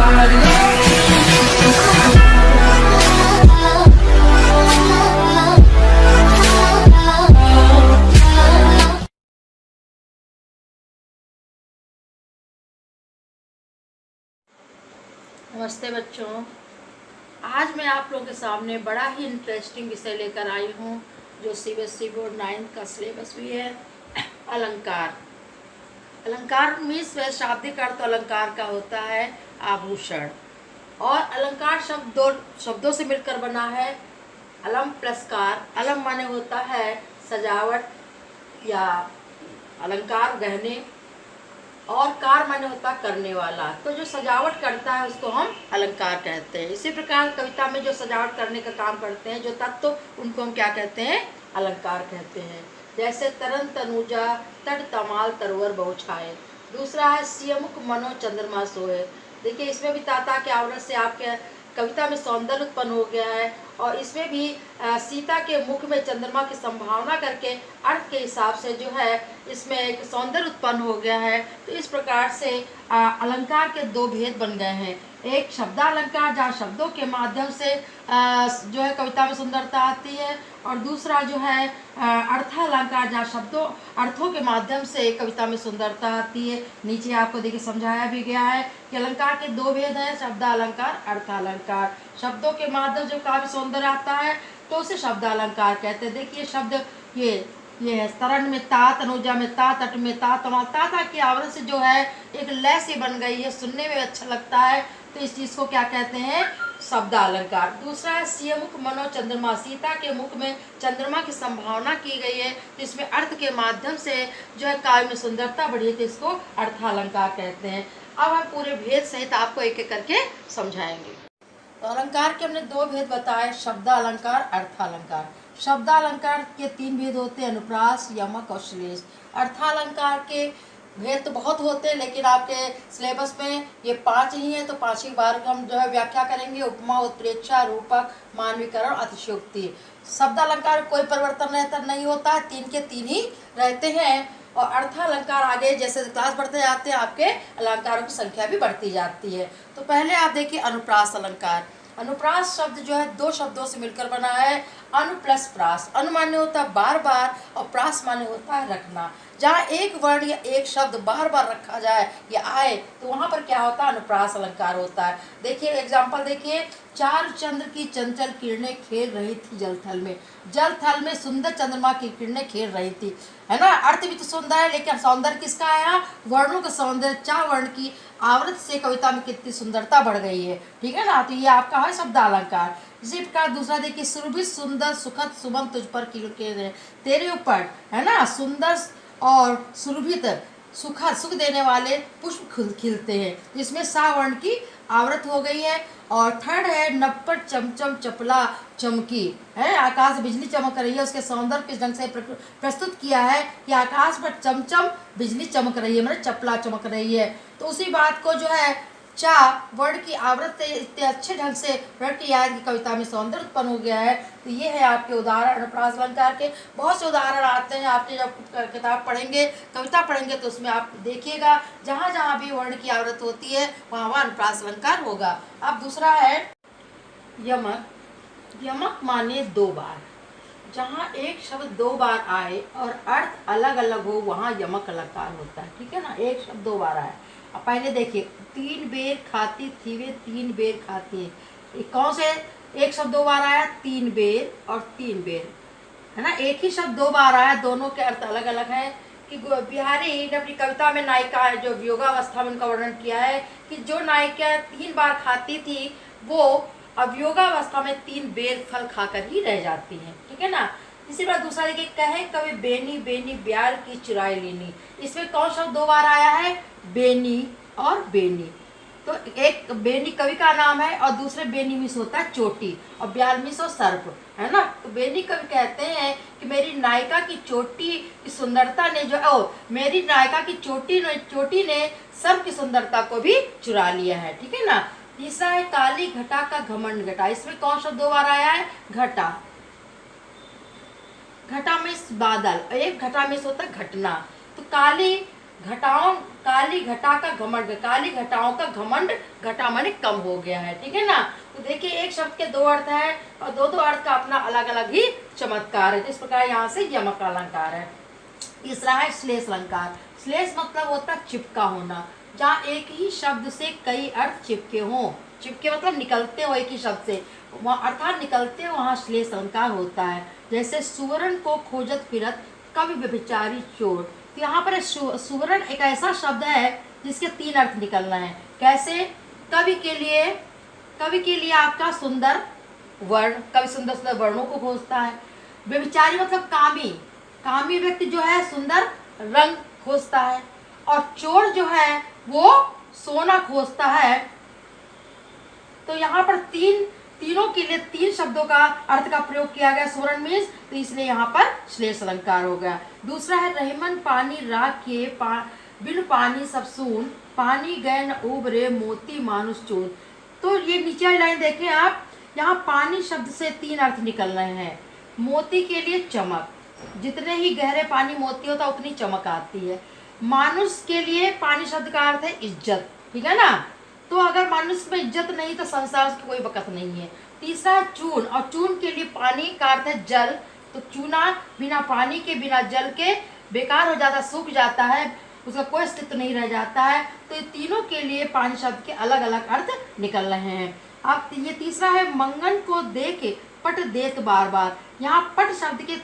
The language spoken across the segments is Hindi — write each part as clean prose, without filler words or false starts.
नमस्ते बच्चों, आज मैं आप लोगों के सामने बड़ा ही इंटरेस्टिंग विषय लेकर आई हूँ जो सीबीएसई बोर्ड 9th का सिलेबस भी है। अलंकार। अलंकार मीन्स वह शाब्दिक अर्थ अलंकार का होता है आभूषण, और अलंकार शब्द दो शब्दों से मिलकर बना है, अलम प्लस कार। अलम माने होता है सजावट या अलंकार गहने, और कार माने होता करने वाला। तो जो सजावट करता है उसको हम अलंकार कहते हैं। इसी प्रकार कविता में जो सजावट करने का काम करते हैं, जो तत्व, उनको हम क्या कहते हैं? अलंकार कहते हैं। जैसे तरन तनुजा तट तमाल तरवर बहु छाए। दूसरा है सियमुख मनो चंद्रमा सोए। देखिए, इसमें भी ताता के आवरण से आपके कविता में सौंदर्य उत्पन्न हो गया है, और इसमें भी सीता के मुख में चंद्रमा की संभावना करके अर्थ के हिसाब से जो है इसमें एक सौंदर्य उत्पन्न हो गया है। तो इस प्रकार से अलंकार के दो भेद बन गए हैं। एक शब्दालंकार, जहाँ शब्दों के माध्यम से जो है कविता में सुंदरता आती है, और दूसरा जो है अर्थालंकार, जहाँ शब्दों अर्थों के माध्यम से कविता में सुंदरता आती है। नीचे आपको देखिए समझाया भी गया है कि अलंकार के दो भेद हैं, शब्दालंकार, अर्थालंकार। शब्दों के माध्यम से काव्य सौंदर्य आता है तो उसे शब्दालंकार कहते हैं। देखिए शब्द ये है, तरन में ता, तनुजा में ता, तट में ता, तमाल। ता की आवरण से जो है एक लय सी बन गई है, सुनने में अच्छा लगता है, तो इस चीज को क्या कहते हैं? शब्दालंकार। दूसरा है सियमुख मनो चंद्रमा। सीता के मुख में चंद्रमा की संभावना की गई है, तो इसमें अर्थ के माध्यम से जो है काव्य में सुंदरता बढ़ी है, तो इसको अर्थालंकार कहते हैं। अब हम पूरे भेद सहित आपको एक एक करके समझाएंगे। तो अलंकार के हमने दो भेद बताए, शब्दालंकार, अर्थालंकार। शब्दालंकार के तीन भेद होते हैं, अनुप्रास, यमक और श्लेष। अर्थालंकार के भेद तो बहुत होते हैं, लेकिन आपके सिलेबस में ये 5 ही हैं, तो 5 ही बार हम जो है व्याख्या करेंगे। उपमा, उत्प्रेक्षा, रूपक, मानवीकरण, अतिशयोक्ति। शब्दालंकार में कोई परिवर्तन रहता नहीं होता है, 3 के 3 ही रहते हैं। और अर्थालंकार आगे जैसे क्लास बढ़ते जाते हैं, आपके अलंकारों की संख्या भी बढ़ती जाती है। तो पहले आप देखिए अनुप्रास अलंकार। अनुप्रास शब्द जो है दो शब्दों से मिलकर बना है, अनु प्लस प्रास। अनु माने होता है बार बार, और प्रास माने होता है रखना। जहाँ एक वर्ण या एक शब्द बार बार रखा जाए या आए, तो वहाँ पर क्या होता है? अनुप्रास अलंकार होता है। देखिए एग्जाम्पल देखिए, चार चंद्र की चंचल किरणें खेल रही थी जलथल में। जलथल में सुंदर चंद्रमा की किरणें खेल रही थी, है ना। अर्थ भी तो सुंदर है, लेकिन सौंदर्य किसका है? वर्णों का सौंदर्य। 4 वर्ण की आवृत्ति से कविता में कितनी सुंदरता बढ़ गई है, ठीक है ना। तो ये आपका है शब्दालंकार। इसी प्रकार दूसरा देखिए, सुरभित सुंदर सुखद सुमन तुझ पर तेरे ऊपर, है ना, सुंदर और सुरभित सुखद सुख देने वाले पुष्प खिलते हैं, जिसमें सा वर्ण की आवृत्ति हो गई है। और थर्ड है, नभ पर चमचम चपला चमकी, है, आकाश बिजली चमक रही है। उसके सौंदर्य किस ढंग से प्रस्तुत किया है कि आकाश पर चमचम बिजली चमक रही है, मतलब चपला चमक रही है। तो उसी बात को जो है चा वर्ण की आवृत्ति इतने अच्छे ढंग से प्रकट किया है कि कविता में सौंदर्य उत्पन्न हो गया है। तो ये है आपके उदाहरण अनुप्रास अलंकार के। बहुत से उदाहरण आते हैं, आपने जब किताब पढ़ेंगे, कविता पढ़ेंगे, तो उसमें आप देखिएगा जहाँ जहाँ भी वर्ण की आवृत्ति होती है वहाँ वहाँ अनुप्रास अलंकार होगा। अब दूसरा है यमक। यमक माने 2 बार। जहाँ एक शब्द 2 बार आए और अर्थ अलग अलग हो, वहाँ यमक अलंकार होता है, ठीक है ना। एक शब्द 2 बार आए। अब पहले देखिए, 3 बेर खाती थी वे 3 बेर खाती है। कौन से एक शब्द 2 बार आया? 3 बेर और 3 बेर, है ना। एक ही शब्द 2 बार आया, दोनों के अर्थ अलग अलग है। कि बिहारी ने अपनी कविता में नायिका जो वियोगावस्था में उनका वर्णन किया है कि जो नायिका 3 बार खाती थी वो अवियोगावस्था में 3 बेर फल खाकर ही रह जाती हैं, ठीक है ना। इसी बार दूसरा देखिए, कहे कवि बेनी बेनी ब्याल की चुराई लेनी। इसमें कौन शब्द 2 बार आया है? बेनी और बेनी। तो एक बेनी कवि का नाम है, और दूसरे बेनी मीन्स होता है चोटी, और ब्याल मीन्स हो सर्प, है ना। तो बेनी कवि कहते हैं कि मेरी नायिका की चोटी की सुंदरता ने मेरी नायिका की चोटी ने सर्प की सुंदरता को भी चुरा लिया है, ठीक है ना। तीसरा है काली घटा का घमंड घटा। इसमें कौन शब्द 2 बार आया है? घटा। घटा मीन्स बादल, एक घटा मीन्स होता है घटना। तो काली घटाओं, काली घटा का घमंड, काली घटाओं का घमंड, घटा माने कम हो गया है, ठीक है ना। तो देखिए एक शब्द के दो अर्थ है और दो दो अर्थ का अपना अलग अलग ही चमत्कार है। तो इस प्रकार यहाँ से यमक का अलंकार है। तीसरा है श्लेष अलंकार। श्लेष मतलब होता है चिपका होना, जहाँ एक ही शब्द से कई अर्थ चिपके हों। चिपके मतलब निकलते हो एक ही शब्द से, अर्थात निकलते हो, वहाँ श्लेष अलंकार होता है। जैसे सुवर्ण को खोजत फिरत कवि व्यभिचारी चोर। तो यहाँ पर सुवर्ण एक ऐसा शब्द है जिसके तीन अर्थ निकलना है। कैसे? कवि के लिए आपका सुंदर वर्ण, कवि सुंदर सुंदर वर्णों को खोजता है। व्यभिचारी मतलब कामी व्यक्ति जो है सुंदर रंग खोजता है। और चोर जो है वो सोना खोजता है। तो यहाँ पर तीनों के लिए तीन शब्दों का अर्थ का प्रयोग किया गया सुवर्ण मीन्स, तो इसलिए यहाँ पर श्लेष अलंकार हो गया। दूसरा है रहीमन पानी राख के बिन पानी सब सून, पानी गए न उबरे मोती मानुष चोर। तो ये नीचे वाली लाइन देखें आप, यहाँ पानी शब्द से तीन अर्थ निकल रहे हैं। मोती के लिए चमक, जितने ही गहरे पानी मोती होता उतनी चमक आती है। मानुष के लिए पानी शब्द का अर्थ है इज्जत, ठीक है ना। तो अगर मनुष्य में इज्जत नहीं तो संसार की कोई बकत नहीं है। तीसरा चून, और चून के लिए पानी का अर्थ है जल। तो चूना बिना पानी के बिना जल के बेकार हो जाता, सूख जाता है, उसका कोई अस्तित्व नहीं रह जाता है। तो ये तीनों के लिए पानी शब्द के अलग अलग अर्थ निकल रहे हैं। अब ये तीसरा है मंगन को दे के पट देत बार बार। यहाँ पट शब्द के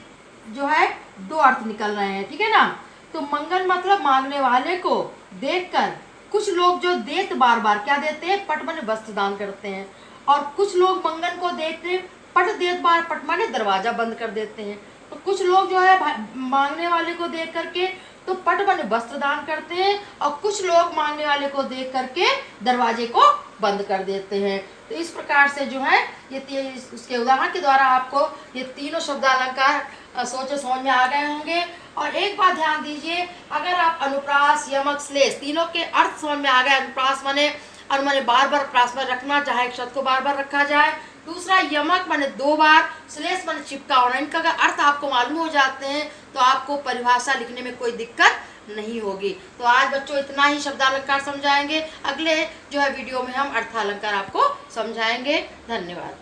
जो है दो अर्थ निकल रहे हैं, ठीक है ना। तो मंगन मतलब मांगने वाले को देखकर, कुछ लोग जो देत बार बार क्या देते हैं, पट माने वस्त्र दान करते हैं। और कुछ लोग मंगन को देखते पट देत बार, पट माने दरवाजा बंद कर देते हैं। तो कुछ लोग जो है मांगने वाले को देख करके तो पट माने वस्त्र दान करते हैं, और कुछ लोग मांगने वाले को देख करके दरवाजे को बंद कर देते हैं। तो इस प्रकार से जो है ये उसके उदाहरण के द्वारा आपको ये तीनों शब्द अलंकार सोचो समझ में आ गए होंगे। और एक बात ध्यान दीजिए, अगर आप अनुप्रास, यमक, श्लेष तीनों के अर्थ समझ में आ गए, अनुप्रास माने बार बार प्रास में रखना, चाहे एक शब्द को बार बार रखा जाए। दूसरा यमक माने दो बार, श्लेष माने चिपका होना, इनका अगर अर्थ आपको मालूम हो जाते हैं तो आपको परिभाषा लिखने में कोई दिक्कत नहीं होगी। तो आज बच्चों इतना ही शब्दालंकार समझाएंगे, अगले जो है वीडियो में हम अर्थालंकार आपको समझाएंगे। धन्यवाद।